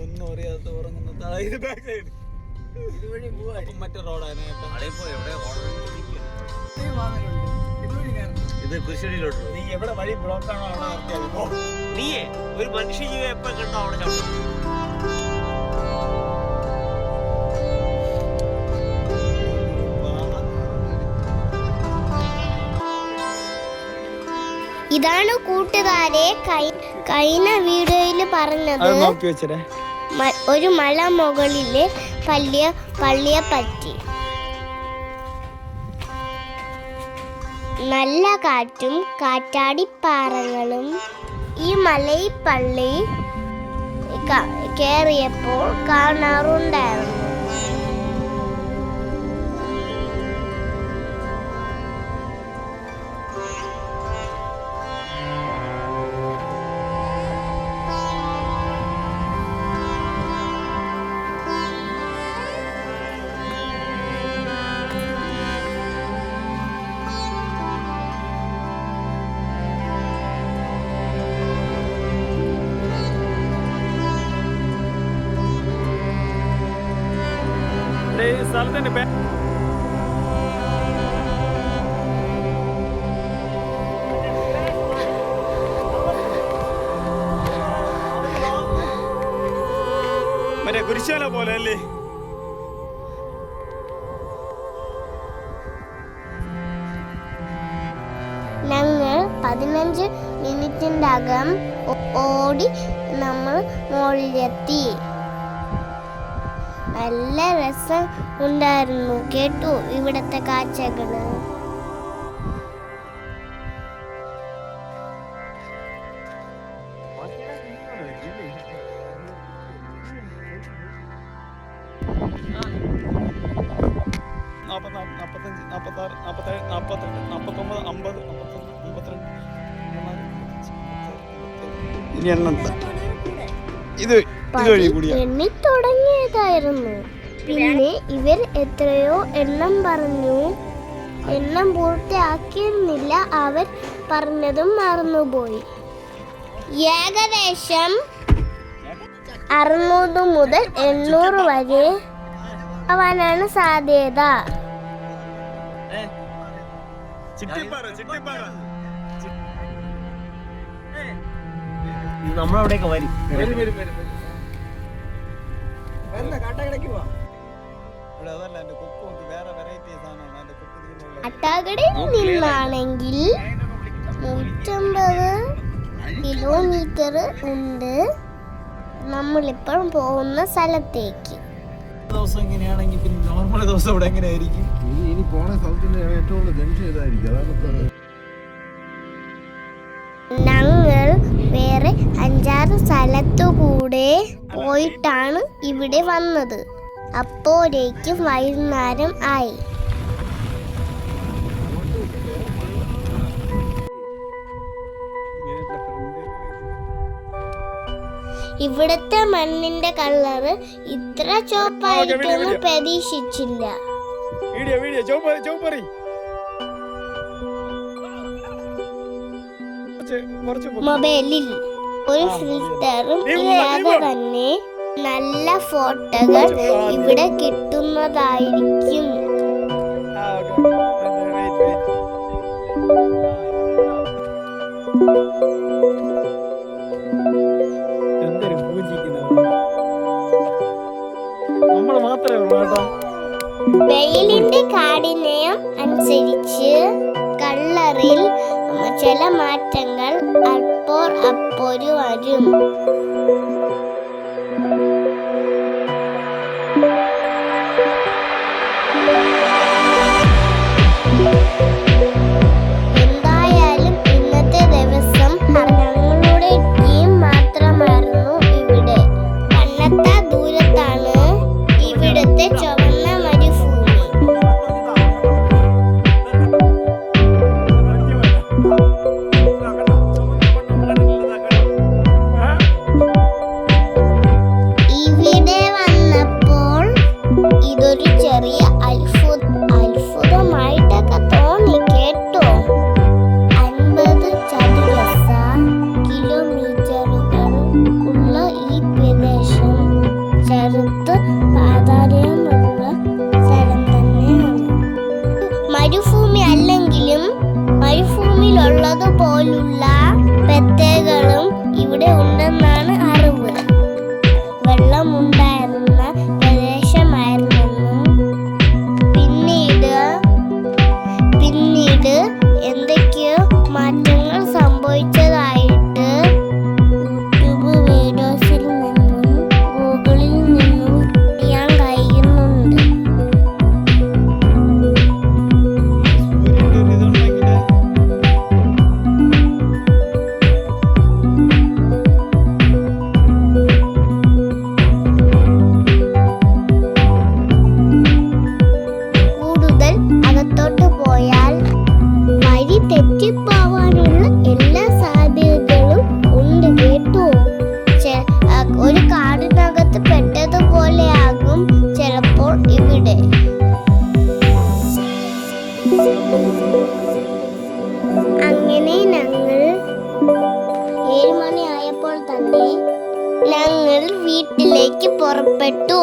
ഒന്നും അറിയാത്ത ഉറങ്ങുന്ന മറ്റേ റോഡാണ് ഇത് കുരിശടിയിലോട്ട്. നീ എവിടെ വഴി ബ്ലോക്ക് ആണോ അവിടെ നീയേ ഒരു മനുഷ്യ ജീവ എപ്പോ കണ്ടോ അവിടെ ചവിട്ടും. ഇതാണ് കൂട്ടുകാരെ കഴിഞ്ഞ വീഡിയോയിൽ പറഞ്ഞത് ഒരു മല മുകളിലെ പള്ളിയെ പറ്റി. നല്ല കാറ്റും കാറ്റാടിപ്പാറകളും ഈ മലയിൽ പള്ളി കേറിയപ്പോൾ കാണാറുണ്ടായിരുന്നു. സ്ഥലത്തിന്റെ മറ്റേ കുരിശാല പോലെ അല്ലേ? ഞങ്ങൾ 15 മിനിറ്റിനകം ഓടി നമ്മൾ മുകളിലെത്തി. നല്ല രസം ഉണ്ടായിരുന്നു കേട്ടു ഇവിടത്തെ കാഴ്ചകള്. എണ്ണി തുടങ്ങിയതായിരുന്നു. പിന്നെ ഇവർ എത്രയോ എണ്ണം പറഞ്ഞു. എണ്ണം പൂർത്തിയാക്കിയിരുന്നില്ല. അവർ പറഞ്ഞതും മറന്നുപോയി. ഏകദേശം 600 മുതൽ 800 വരെ ആവാനാണ് സാധ്യത. നമ്മളവിടെയൊക്കെ വരും. അട്ടാകടയിൽ നിന്നാണെങ്കിൽ 150 കിലോമീറ്റർ ഉണ്ട് നമ്മളിപ്പോൾ പോകുന്ന സ്ഥലത്തേക്ക്. ദിവസം ഇങ്ങനെയാണെങ്കിൽ പിന്നെ നോർമൽ ദിവസം ഇവിടെ എങ്ങനെയായിരിക്കും? ഇനി പോണ സ്ഥലത്തിന്റെ ഏറ്റവും ജംഗ്ഷൻ ഇതായിരിക്കും. ഞങ്ങൾ വേറെ 5-6 സ്ഥലത്തുകൂടെ പോയിട്ടാണ് ഇവിടെ വന്നത്. അപ്പോഴേക്കും വൈകുന്നേരം ആയി. ഇവിടുത്തെ മണ്ണിന്റെ കളറ് ഇത്ര ചുവപ്പായിട്ടൊന്നും പ്രതീക്ഷിച്ചില്ല. മൊബൈലിൽ ഒരു ഫിൽറ്ററും ഇല്ലാതെ തന്നെ നല്ല ഫോട്ടോകൾ ഇവിടെ കിട്ടുന്നതായിരിക്കും. വെയിലിന്റെ കാഠിന്യം അനുസരിച്ച് കളറിൽ ചില മാറ്റങ്ങൾ അപ്പോഴ് വരും. എന്തായാലും ഇന്നത്തെ ദിവസം ഞങ്ങളുടെ ടീം മാത്രമായിരുന്നു ഇവിടെ. കണ്ണത്താ ദൂരത്താണ് ഇവിടുത്തെ ചുവന്ന മരുഭൂമി. പറഞ്ഞ് ഞങ്ങൾ വീട്ടിലേക്ക് പുറപ്പെട്ടു.